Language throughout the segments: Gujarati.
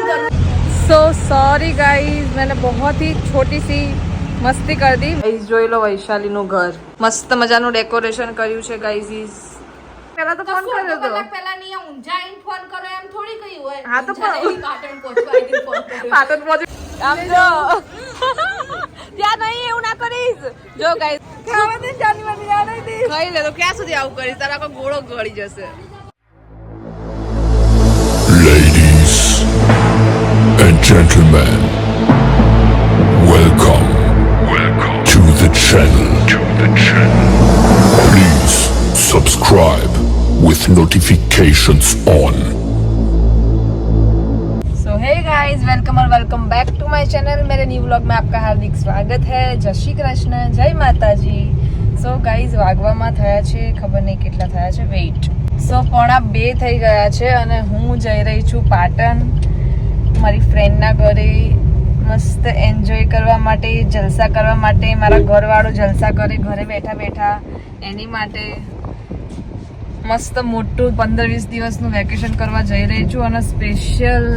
सो सॉरी गाइज, मैंने बहुत ही छोटी सी મસ્તી કરી દી. ગાઈઝ જોઈ લો વૈશાલીનું ઘર, મસ્ત મજાનું ડેકોરેશન કર્યું છે ગાઈઝ. પહેલા તો ફોન કર્યો તો પહેલા ની ઊંઝા આઈને ફોન કરો એમ થોડી કહ્યું હોય. હા તો પાટણ પહોંચવા આઈને ફોન કર્યો. પાટણ પહોંચ આમ જો ત્યાં નહીં, એવું ના કરીશ. જો ગાઈઝ ખાવા દે, જાની માની આ નહીં દે, ખાઈ લે તો ક્યાં સુધી આવું કરીશ? તારા કો ગોળો ગળી જશે. Ladies and gentlemen, welcome to the channel. Please subscribe with notifications on. So hey guys, welcome और welcome back to my channel. मेरे न्यू व्लॉग में आपका हार्दिक स्वागत है. जय श्री कृष्ण, जय माताजी. સો ગાઈઝ વાગવામાં થયા છે ખબર નહીં કેટલા થયા છે, વેઇટ. સો 1:30 થઈ ગયા છે અને હું જઈ રહી છું પાટણ મારી ફ્રેન્ડના ઘરે મસ્ત એન્જોય કરવા માટે, જલસા કરવા માટે. મારા ઘરવાળો જલસા કરે ઘરે બેઠા બેઠા, એની માટે મસ્ત મોટું 15-20 દિવસનું વેકેશન કરવા જઈ રહી છું. અને સ્પેશિયલ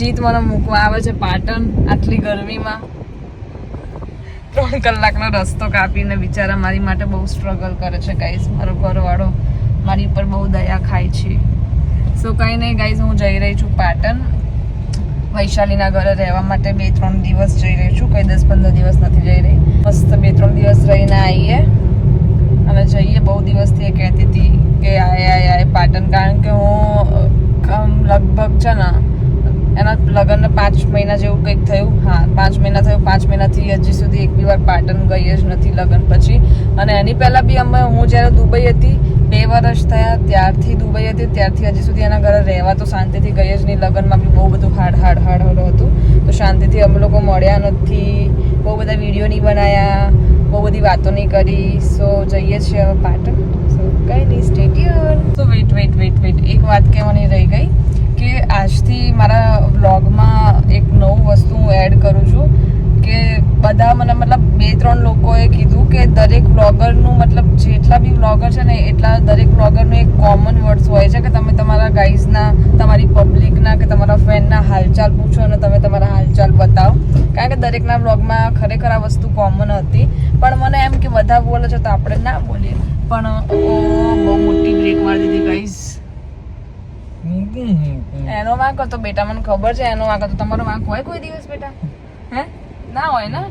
જીત મને મૂકવા આવે છે પાટણ આટલી ગરમીમાં. 3 કલાકનો રસ્તો કાપીને બિચારા મારી માટે બહુ સ્ટ્રગલ કરે છે ગાઈઝ. મારો ઘરવાળો મારી ઉપર બહુ દયા ખાય છે. સો કંઈ નહીં ગાઈઝ, હું જઈ રહી છું પાટણ વૈશાલીના ઘરે રહેવા માટે. 2-3 દિવસ જઈ રહી છું, કંઈ 10-15 દિવસ નથી જઈ રહી. મસ્ત 2-3 દિવસ રહીને આવીએ અને જઈએ. બહુ દિવસથી એ કહેતી હતી કે આય પાટણ, કારણ કે હું લગભગ છે ને એના લગ્નને 5 મહિના જેવું કંઈક થયું. હા 5 મહિના થયું. 5 મહિનાથી હજી સુધી એક બી વાર પાટણ ગઈ જ નથી લગ્ન પછી. અને એની પહેલાં બી હું જ્યારે દુબઈ હતી 2 વર્ષ થયા, ત્યારથી દુબઈ હતી, ત્યારથી હજી સુધી એના ઘરે રહેવા તો શાંતિથી ગઈ જ નહીં. લગ્નમાં બી બહુ બધું હાડ હતું, તો શાંતિથી અમે લોકો મળ્યા નથી, બહુ બધા વિડીયો નહીં બનાવ્યા, બહુ બધી વાતો નહીં કરી. સો જઈએ છીએ હવે પાટણ. સો કંઈ નહીં, સ્ટે ટ્યુન. સો વેઇટ, એક વાત કહેવાની રહી ગઈ કે આજથી મારા વ્લોગમાં એક નવું વસ્તુ હું એડ કરું છું કે બધા મને મતલબ 2-3 લોકોએ કીધું કે દરેક બ્લોગરનું મતલબ જેટલા બી બ્લોગર છે ને એટલા દરેક બ્લોગરનું એક કોમન વર્ડ્સ હોય છે કે તમે તમારા ગાઈઝના, તમારી પબ્લિકના કે તમારા ફ્રેન્ડના હાલચાલ પૂછો અને તમે તમારા હાલચાલ બતાવો. કારણ કે દરેકના બ્લોગમાં ખરેખર આ વસ્તુ કોમન હતી. પણ મને એમ કે બધા બોલે છે તો આપણે ના બોલીએ. પણ બહુ મોટી બ્રેક મારી દીધી ગાઈઝ. એનો વાંક હતો બેટા, મને ખબર છે એનો વાંક હતો. તમારો વાંક હોય કોઈ દિવસ બેટા? હે ના હોય ને,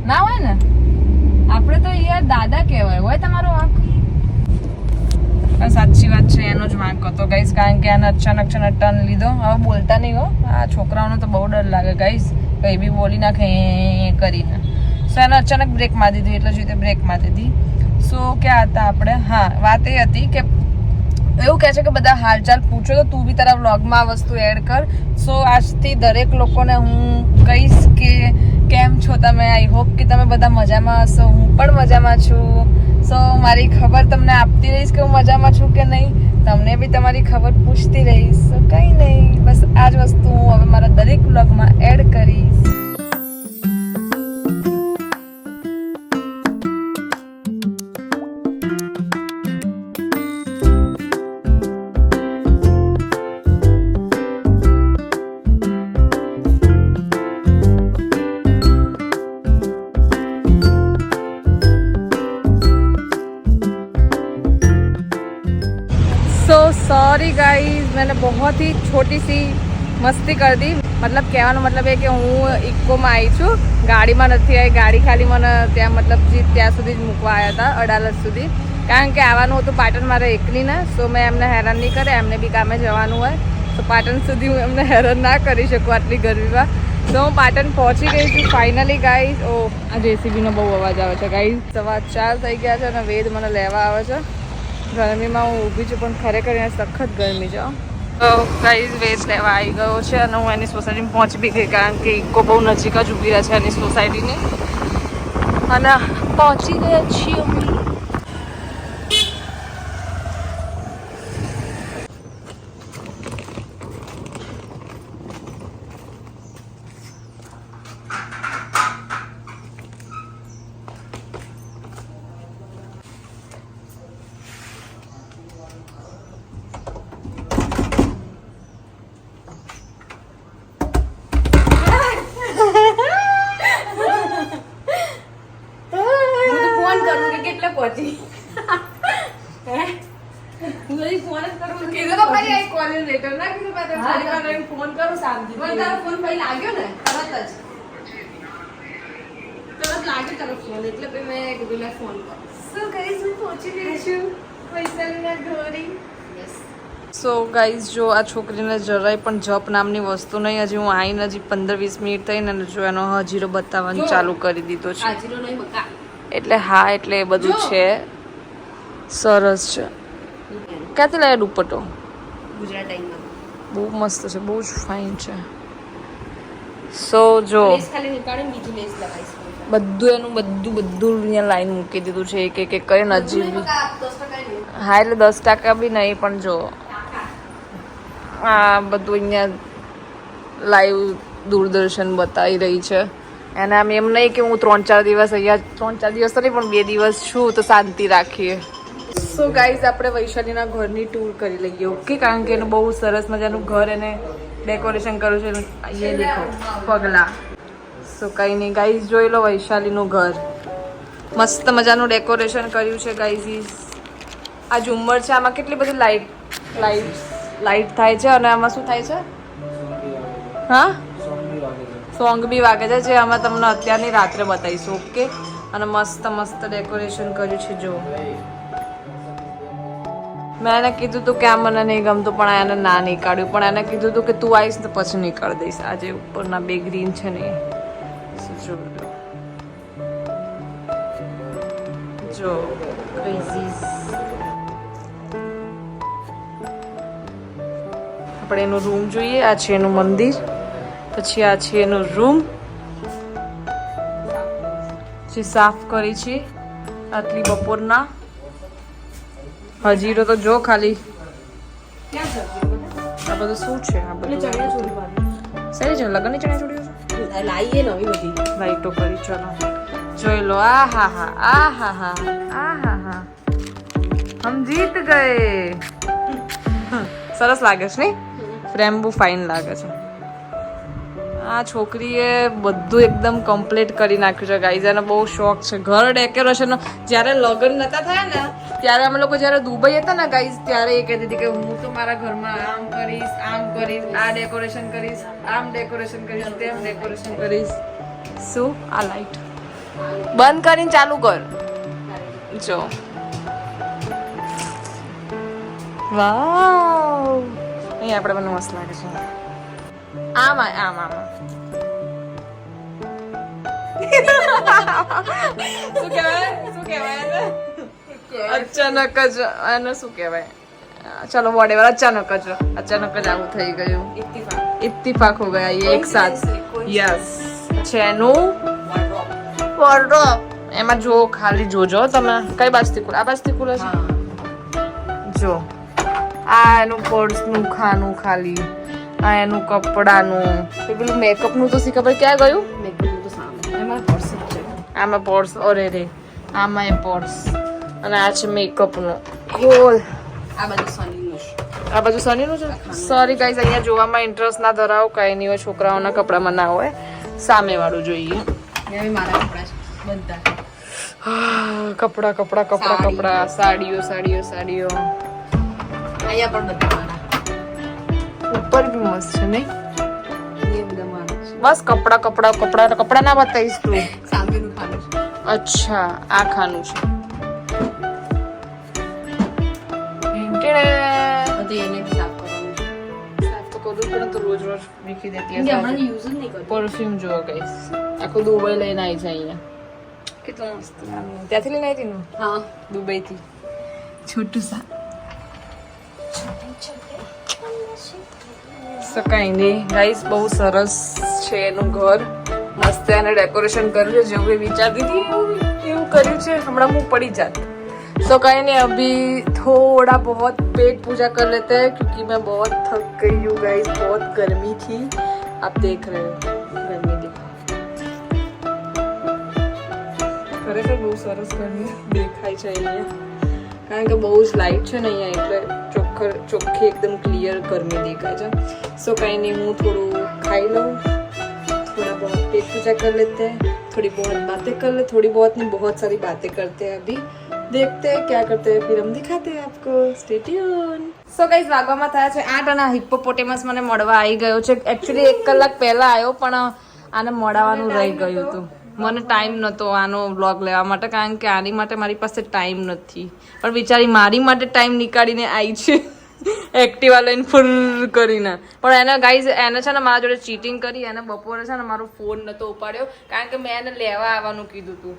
ના હોય ને. આપણે તો યાર દાદા કહેવાય. હોય તમારો વાંક? સાચી વાત છે, એનો જ વાંક હતો ગાઈસ. કારણ કે એને અચાનક છે ને ટર્ન લીધો. હવે બોલતા નહીં હો, આ છોકરાઓને તો બહુ ડર લાગે ગાઈસ, કંઈ બી બોલી નાખે કરીને. સો એને અચાનક બ્રેક મારી દીધી, એટલે જ રીતે બ્રેક મારી દીધી. સો ક્યાં હતા આપણે? હા, વાત એ હતી કે એવું કહે છે કે બધા હાલચાલ પૂછો તો તું બી તારા વ્લોગમાં આ વસ્તુ એડ કર. સો આજથી દરેક લોકોને હું કહીશ કે કેમ છો તમે. આઈ હોપ કે તમે બધા મજામાં હશો. હું પણ મજામાં છું. સો મારી ખબર તમને આપતી રહીશ કે હું મજામાં છું કે નહીં. તમને બી તમારી ખબર પૂછતી રહીશ. સો કંઈ નહીં, બસ આ જ વસ્તુ હું હવે મારા દરેક વ્લોગમાં એડ કરીશ. सो सॉरी गाइज, मैंने बहुत ही छोटी सी મસ્તી કરી દી. મતલબ કહેવાનો મતલબ એ કે હું ઇકોમાં આવી છું, ગાડીમાં નથી આવી. ગાડી ખાલી મને ત્યાં મતલબ ત્યાં સુધી જ મૂકવા આવ્યા હતા, અડાલજ સુધી. કારણ કે આવવાનું હતું પાટણ મારે એકલીને. સો મેં એમને હેરાન નહીં કરે, એમને બી કામે જવાનું હોય. તો પાટણ સુધી હું એમને હેરાન ના કરી શકું આટલી ગરમીમાં. તો હું પાટણ પહોંચી ગઈ છું ફાઇનલી ગાઈઝ. ઓ આ જેસીબીનો બહુ અવાજ આવે છે ગાઈઝ. 4:15 થઈ ગયા છે અને વેદ મને લેવા આવે છે. ગરમીમાં હું ઊભી છું, પણ ખરેખર અહીંયા સખત ગરમી છે. તો ગાઈઝ વેદ લેવા આવી ગયો છે અને હું એની સોસાયટીમાં પહોંચી બી ગઈ. કારણ કે ઇકો બહુ નજીક જ ઊભી રહે છે એની સોસાયટીની. અને પહોંચી ગયા છીએ અમે. કોલ લેટર ના કીધું મેં તને થોડી વાર રહીને ફોન કરું શાંતિથી. મને તારો ફોન ભાઈ લાગ્યો ને તરત લાગ્યો તારો ફોન એટલે પછી મેં કીધું લે ફોન કર. So guys, હું પહોંચી ગઈ છું વૈશાલીના ઘરે. સો ગાઈઝ, જો આ છોકરીને જરાય પણ જપ નામની વસ્તુ નહીં. હજી હું આવીને હજી 15-20 મિનિટ થઈને અને જો એનો હજીરો બતાવવાનું ચાલુ કરી દીધો છે. હાજીરો નહીં બકા. એટલે હા, એટલે એ બધું છે. સરસ છે. ક્યાંથી લાવ્યા દુપટ્ટો? ગુજરાત ટાઈમમાં બહુ મસ્ત છે, બહુ જ ફાઇન છે. સો જો લેસ ખાલી નીકાળીને બીજી લેસ લગાવીશ. બધું એનું બધું અહીંયા લાઈન મૂકી દીધું છે, એક એક કરીને હજી બી. બકા 10% નહીં. હા, એટલે 10% બી નહીં, પણ જો આ બધું અહીંયા લાઈવ દૂરદર્શન બતાવી રહી છે. અને આમ એમ નહીં કે હું 3-4 દિવસ અહીંયા 3-4 દિવસ તો નહીં પણ 2 દિવસ છું તો શાંતિ રાખીએ. સો ગાઈઝ, આપણે વૈશાલીના ઘરની ટૂર કરી લઈએ. ઓકે, કારણ કે એનું બહુ સરસ મજાનું ઘર એને ડેકોરેશન કર્યું છે. એ દેખો પગલા. સો કંઈ નહીં ગાઈઝ, જોઈ લો વૈશાલીનું ઘર. મસ્ત મજાનું ડેકોરેશન કર્યું છે ગાઈઝ. આ ઝુમ્મર છે, આમાં કેટલી બધી લાઈટ થાય છે. અને આમાં શું થાય છે? હા, સોંગ બી વાગે છે, જે આમાં તમને અત્યારની રાત્રે બતાવીશું. ઓકે, અને મસ્ત મસ્ત ડેકોરેશન કર્યું છે. જો મેં એને કીધું હતું કે આ મને નહીં ગમતું, પણ એને ના નહીં કાઢ્યું. પણ એને કીધું હતું કે તું આવીશ તો પછી નહીં કાઢી દઈશ. આજે ઉપરના બે ગ્રીન છે ને જો આપણે એનું રૂમ જોઈએ. આ છે એનું મંદિર, પછી આ છે એનું રૂમ જે સાફ કરી છે આટલી બપોરના. હજીરો તો જો ખાલી. આ બધું શું છે? આ બધું સારી છે. લગ્નની ચણિયાચોળીઓ છે. લાવીએ નવી બધી લાઈટો કરી. ચલો જોઈ લો. આ હા હા, આ હા હા, આ હા હા, હમ જીત ગયે. સરસ લાગે છે નહીં? ફ્રેમ બહુ ફાઇન લાગે છે. આ છોકરીએ બધું એકદમ કમ્પ્લીટ કરી નાખ્યું છે ગાઈઝ. અને બહુ શોખ છે ઘર ડેકોરેશનનો. જ્યારે લગ્ન નતા થયા ને ત્યારે અમે લોકો જ્યારે દુબઈ હતા ને ગાઈઝ, ત્યારે એ કહેતી હતી કે હું તો મારા ઘરમાં આમ કરીશ, આ ડેકોરેશન કરીશ, આમ ડેકોરેશન કરીશ, તેમ ડેકોરેશન કરીશ. શું આ લાઈટ બંધ કરીને ચાલુ કર. જો વાવ, અહીં આપણે મને મસ્ત લાગે છે. આમ આમ આમ શું કહેવાય અચાનક જ એને શું કહેવાય? ચલો વોટેવર, અચાનક જ આવું થઈ ગયું. ઇત્તિફાક હો ગયા ये एक साथ. યસ, છે એનું વોર્ડરોબ. એમાં જો ખાલી જોજો તમે કઈ બાજુથી ખુલે. આ બાજુથી ખુલે છે. જો આ એનું પર્સનું ખાનું ખાલી, આ એનું કપડાનું, પેલું મેકઅપનું તો શી ખબર ક્યાં ગયું. મેકઅપ તો સામે એમાં પર્સ છે. આમાં પર્સ, અરે રે, આમાં એ પર્સ. અને આ છે મેકઅપનું હોલ. આ બધું સનીનું છે. આ બાજુ સનીનું છે. સોરી ગાઈઝ, અહીંયા જોવામાં ઇન્ટરેસ્ટ ના ધરાવો, કઈ નહીં હોય. છોકરાઓના કપડામાં ના હોય, સામે વાળું જોઈએ. એવી મારા કપડા છે બધા. કપડા, સાડીઓ. અહીંયા પણ બધા મારા. ઉપર બી મસ્ત છે નહીં? એ બધા મારા છે. બસ કપડા ના બતાવીશ તું. સામેનું ખાનું છે. અચ્છા, આ ખાનું છે. બધું એને બી સાફ કરવાનું છે. સાફ તો કરું પણ તો રોજ વીખી દેતી કેમ કે હમણાં યુઝ જ નહીં કરતો. પરફ્યુમ જુઓ ગાઈસ. આખું દુબઈ લઈને આવી છે અહીંયા. કેટલું મસ્ત. ત્યાંથી લઈને આવી હતી ને? હા, દુબઈથી. છોટું સા કઈ નહીં ગાઈસ, બહુ સરસ છે એનું ઘર. મસ્ત એને ડેકોરેશન કર્યું છે. જેવું વિચારતી હતી એવું કર્યું છે. હમણાં હું પડી જાત. तो कहीं नहीं, अभी थोड़ा बहुत पेट पूजा कर लेते हैं क्योंकि मैं बहुत थक गई हूँ गाइस. बहुत गर्मी थी, आप देख रहे हो गर्मी. देखो ખરેખર બહુ સરસ ગરમી દેખાય છે અહીંયા, કારણ કે બહુ જ લાઇટ છે ને અહીંયા, એટલે ચોખ્ખી એકદમ ક્લિયર ગરમી દેખાય છે. સો કંઈ નહીં, હું થોડું ખાઈ લઉં, थोड़ा बहुत पेट पूजा कर लेते हैं, थोड़ी बहुत बातें कर ले, थोड़ी बहुत नहीं बहुत सारी बातें करते हैं. अभी देखते हैं क्या करते हैं, फिर हम दिखाते हैं आपको. Stay tune. સો ગાઈઝ વાગવામાં થયા છે 8 અને હિપ્પોપોટેમસ મને મળવા આવી ગયો છે. એકચ્યુઅલી 1 કલાક પહેલા આવ્યો પણ આને મળવાનું રહી ગયું હતું. મને ટાઈમ નહોતો આનો વ્લોગ લેવા માટે, કારણ કે આની માટે મારી પાસે ટાઈમ નથી. પણ બિચારી મારી માટે ટાઈમ નીકાળીને આવી છે એક્ટિવા લઈને ફૂલ કરીને. પણ એને ગાઈઝ એને છે ને મારા જોડે ચીટિંગ કરી. એને બપોરે છે ને મારો ફોન નહોતો ઉપાડ્યો, કારણ કે મેં એને લેવા આવવાનું કીધું હતું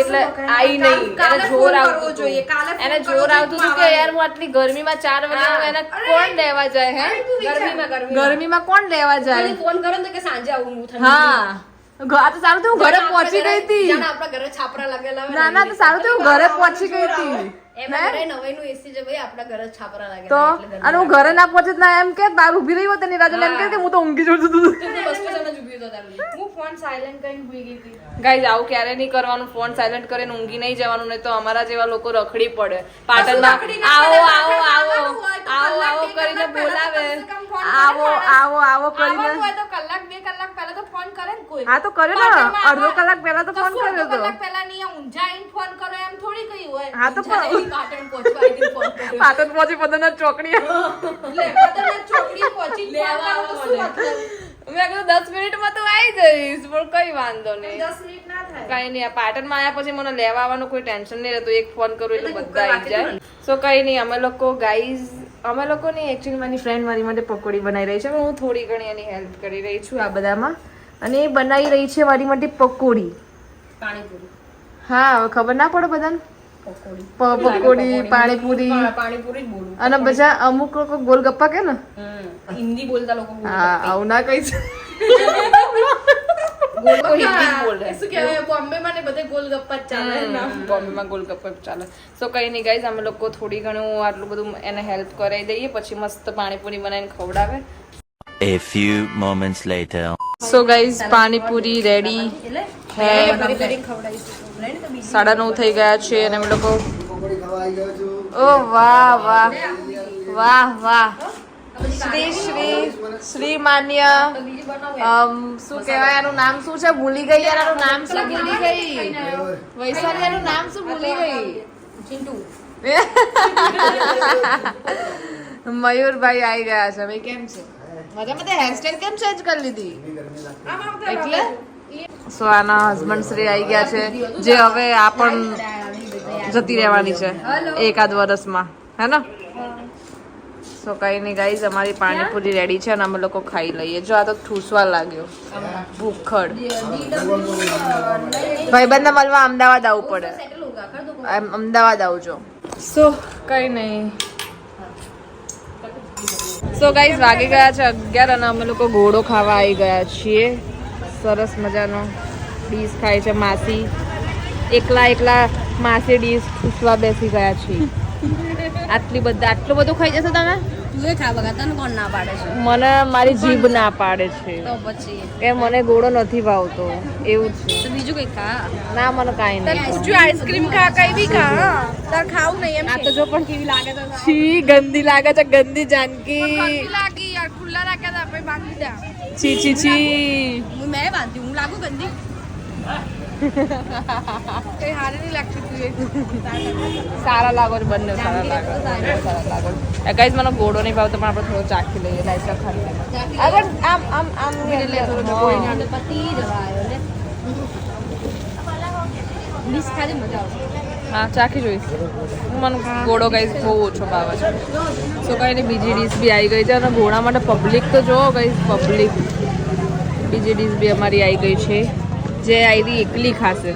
એટલે આઈ નહીં. એને જોર આવતું જોઈએ, એને જોર આવતું હતું કે યાર હું આટલી ગરમીમાં 4 વાગે એને કોણ લેવા જાય? હે ગરમીમાં કોણ લેવા જાય? ફોન કરો ને કે સાંજે આવું હું. હા આ તો સારું થયું ઘરે પહોંચી ગઈ હતી. આપણા ઘરે છાપરા લાગેલા હોય. ના તો સારું થયું ઘરે પહોંચી ગઈ હતી. એમાં ઘરે નવાઈનું એસી છે ભાઈ, આપણા ઘરે છાપરા તો લાગેલા. અને હું ઘરે ના પહોંચે ના એમ કે બાર ઊભી રહી હોત એની રાજુ એમ કે હું તો ઊંઘી જોડતું હતું. હું ફોન સાયલેન્ટ કરીને ભૂલી ગઈ હતી. ગાઈઝ આવું ક્યારે નહીં કરવાનું. ફોન સાયલેન્ટ કરીને ઊંઘી નહીં જવાનું, નહીં તો અમારા જેવા લોકો રખડી પડે પાટણમાં. આવો કરીને બોલાવે, આવો કરીને. તો કલાક 2 કલાક પહેલા તો ફોન કરે ને કોઈ. હા તો કર્યો ને, અડધો કલાક પહેલા તો ફોન કર્યો હતો. કલાક પહેલા નહીં ઊંઝા આઈને ફોન કરો એમ થોડી કહ્યું હોય. હા તો પાટણ પહોંચવા આઈને ફોન કર્યો. પાટણ પહોંચી પદના ચોકડી પાટણ ચોકડી પહોંચી લેવા આવવા. મેં કીધું 10 મિનિટમાં તો આવી જઈશ, પણ કઈ વાંધો નહીં. 10 મિનિટ ના થાય. કઈ નહીં, આ પાટણમાં આવ્યા પછી મને લેવા આવવાનું કોઈ ટેન્શન નહીં રહેતું. એક ફોન કરું એટલે બધા આવી જાય. સો કઈ નહીં, અમે લોકો નહીં એકચ્યુઅલી મારી ફ્રેન્ડ મારી માટે પકોડી બનાવી રહી છે, પણ હું થોડી ઘણી એની હેલ્પ કરી રહી છું આ બધામાં. અને એ બનાવી રહી છે મારી માટે પકોડી. પાણીપુરી. હા હવે ખબર ના પડે બધાને. પકોડી પાણીપુરી પાણીપુરી જ બોલું. અને બધા અમુક લોકો ગોલગપ્પા કે ને, હિન્દી બોલતા લોકો હા આવું ના કઈ છે. શું કહેવાય, બોમ્બેમાં ને બધે ગોલગપ્પા જ ચાલે. બોમ્બેમાં ગોલગપ્પા ચાલે. સો કઈ નહીં ગાઈઝ, અમે લોકો થોડી ઘણું આટલું બધું એને હેલ્પ કરાવી દઈએ, પછી મસ્ત પાણીપુરી બનાવીને ખવડાવે. A few moments later. So guys panipuri ready હે. 9:30 થઈ ગયા છે અને અમે લોકો ઓ વાહ વાહ વાહ વાહ. શ્રી માન્ય શું કહેવાય એનું નામ શું છે ભૂલી ગઈ. એનું નામ શું ભૂલી ગઈ? વૈશાલી એનું નામ શું ભૂલી ગઈ? ચિંટુ. મયુરભાઈ આવી ગયા છે. ભાઈ કેમ છે? મજામાં? તે હેરસ્ટાઈલ કેમ ચેન્જ કરી લીધી? એટલે સો આના હસબન્ડ શ્રી આવી ગયા છે, જે હવે આ પણ જતી રહેવાની છે એકાદ વર્ષમાં, હે ને? સો કઈ નહીં ગાઈઝ, અમારી પાણીપુરી રેડી છે અને અમે લોકો ખાઈ લઈએ. જો આ તો ઠૂસવા લાગ્યો ભૂખડ. ભાઈબંધને મળવા અમદાવાદ આવવું પડે. અમદાવાદ આવજો. સો કઈ નહીં. સો ગાઈઝ વાગી ગયા છે 11 અને અમે લોકો ઘોડો ખાવા આવી ગયા છીએ. સરસ મજાનો ડીશ ખાય છે માસી. એકલા માસી ડીશ ઠૂસવા બેસી ગયા છીએ. આટલું બધું ખાઈ જશો તમે? તું ખા બગા, તને કોણ ના પાડે છે? મને મારી જીભ ના પાડે છે તો પછી કે મને ઘોડો નથી ભાવતો, એવું છે. તો બીજું કઈ ખા. ના મને કાંઈ નહીં. જો આઈસ્ક્રીમ ખા, કઈ બી ખા. તાર ખાવું નહીં એમ. આ તો જો પણ કેવી લાગે છે. છી ગંદી લાગે છે, ગંદી જાનકી. લાગી યાર, ખુલ્લા રાખ્યા હતા આપણે બાંધી દે. છી છી છી. મેં બાંધી, હું લાગુ ગંદી. કઈ હારી નહીં લાગતી તું એ. સારા લાગો છો બંને, સારા લાગો. ગાઈઝ મને ઘોડો નહીં ભાવતો, પણ આપણે થોડો ચાખી લઈએ. લાઈસા ખાલી આગળ આમ પતિ જવા આવ્યો લે. ડીશ ખાલી મજા આવશે. હા ચાખી જોઈશ. મને ઘોડો ગાઈઝ બહુ ઓછો ભાવે છે. સો કઈ બીજી ડીશ બી આવી ગઈ છે અને ઘોડા માટે પબ્લિક તો જોવો ગાઈઝ, પબ્લિક. બીજી ડીશ બી અમારી આવી ગઈ છે, જે આઈડી એકલી ખાશે.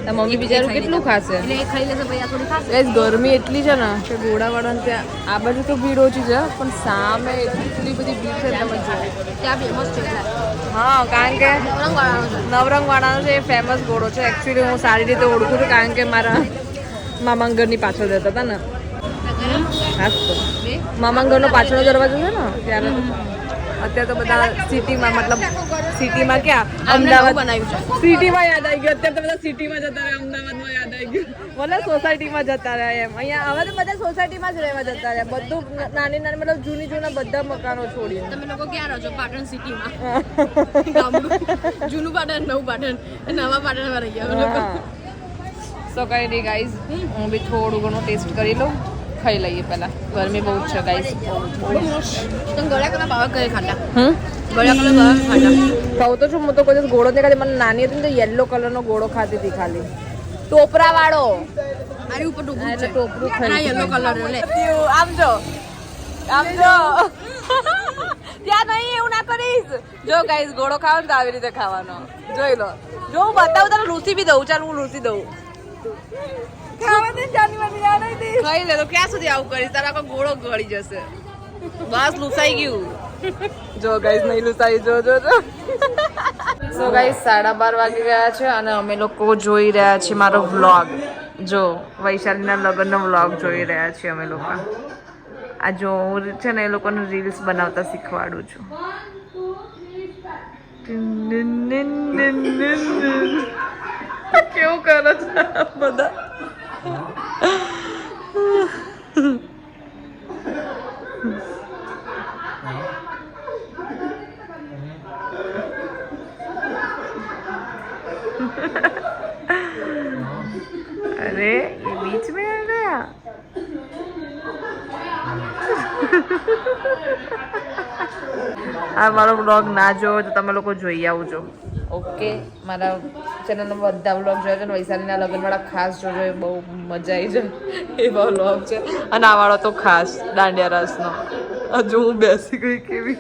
મમ્મી બિચારું કેટલું ખાશે? ગાઈઝ ગરમી એટલી છે ને કે ઘોડાવાળાને ત્યાં આ બાજુ તો ભીડ ઓછી છે, પણ સામે એટલી બધી ભીડ છે તમે જોવો. ત્યાં ફેમસ છે. હા, કારણ કે નવરંગવાળાનો છે એ ફેમસ ઘોડો છે. એકચ્યુઅલી હું સારી રીતે ઓળખું છું, કારણ કે મારા મામા ઘરની પાછળ રહેતા હતા ને. હા તો મામા ઘરનો પાછળનો દરવાજો છે ને ત્યારે. અત્યારે તો બધા સિટીમાં, મતલબ સિટીમાં ક્યાં અમદાવાદ બનાવ્યું છે. સિટીમાં યાદ આવી ગયું. અત્યારે તો બધા સિટીમાં જતા રહ્યા, અમદાવાદમાં યાદ આવી ગયું. મતલબ સોસાયટીમાં જતા રહ્યા એમ. અહીંયા હવે તો બધા સોસાયટીમાં જ રહેવા જતા રહ્યા. બધું નાની મતલબ જૂના બધા મકાનો છોડીને. તમે લોકો ક્યાં રહો છો? પાટણ સિટીમાં. જૂનું પાટણ, નવું પાટણ, નવા પાટણમાં રહી ગયા. સો તો કઈ નહીં ગાઈઝ, હું બી થોડું ઘણું ટેસ્ટ કરી લઉં, ખાઈ લઈએ પહેલા. ગરમી બહુ જ છે ગાઈઝ. तुम गोला कलर बाबा करे खाना गोला कलर बाबा खाना કહું તો છું, હું તો કોઈ દિવસ ગોળો નહીં ખાતી. મને નાની હતી ને તો યલો કલરનો ગોળો ખાતી હતી ખાલી, ટોપરા વાળો. अरे ऊपर टोपू એટલે ટોપરું ना ખાઈ. येलो कलर ले આમ જો, આમ જો. ત્યાં નહીં, એવું ના કરીશ. જો ગાઈઝ, ગોળો ખાવ ને તો આવી રીતે ખાવાનો. જોઈ લો. જો હું બતાવું તને લૂસી બી દઉં. ચાલ હું લૂસી દઉં. ખાઈ લે તો ક્યાં સુધી આવું કરીશ? તારા આખો ગોળો ગળી જશે. બસ લૂસાઈ ગયું. જો ગાઈઝ, નહીં લૂસાઈ. જો જો જો. સો ગાઈઝ, 12:30 વાગી ગયા છે અને અમે લોકો જોઈ રહ્યા છીએ મારો વ્લોગ. જો વૈશાલીના લગ્નનો વ્લોગ જોઈ રહ્યા છીએ અમે લોકો. આ જો હું છે ને એ લોકોને રીલ્સ બનાવતા શીખવાડું છું. કેવું કરો છો બધા? अरे ये बीच में आ गया. આ મારો વ્લોગ ના જોવો તો તમે લોકો જોઈ આવજો. ઓકે, મારા ચેનલમાં બધા વ્લોગ જોયા છે ને વૈશાલીના લગ્નવાળા ખાસ જોજો, એ બહુ મજા આવી જાય એવા વ્લોગ છે. અને આ વાળો તો ખાસ દાંડિયા રસનો. હજુ હું બેસી ગઈ કેવી.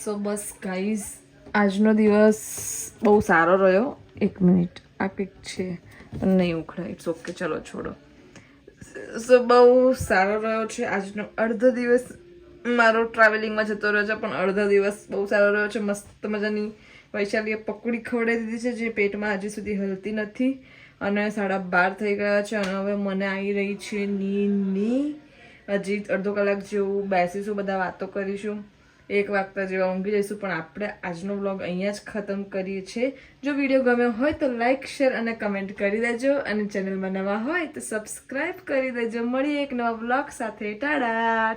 સો બસ ગાઈઝ, આજનો દિવસ બહુ સારો રહ્યો. 1 મિનિટ, આ કંઈક છે પણ નહીં ઉખડાય. ઇટ્સ ઓકે, ચલો છોડો. સો બહુ સારો રહ્યો છે આજનો અડધો દિવસ. મારો ટ્રાવેલિંગમાં જતો રહ્યો છે પણ અડધો દિવસ બહુ સારો રહ્યો છે. મસ્ત મજાની વૈશાલીએ પકોડી ખવડાવી દીધી છે જે પેટમાં હજી સુધી હલતી નથી. અને 12:30 થઈ ગયા છે અને હવે મને આવી રહી છે નીંદની. હજી અડધો કલાક જેવું બેસીશું, બધા વાતો કરીશું, 1 વાગતા જેવા ઊંઘી જઈશું. પણ આપણે આજનો વ્લોગ અહીંયા જ ખતમ કરીએ છીએ. જો વિડીયો ગમ્યો હોય તો લાઇક, શેર અને કમેન્ટ કરી દેજો. અને ચેનલમાં નવા હોય તો સબસ્ક્રાઈબ કરી દેજો. મળીએ એક નવા વ્લોગ સાથે. ટાડા.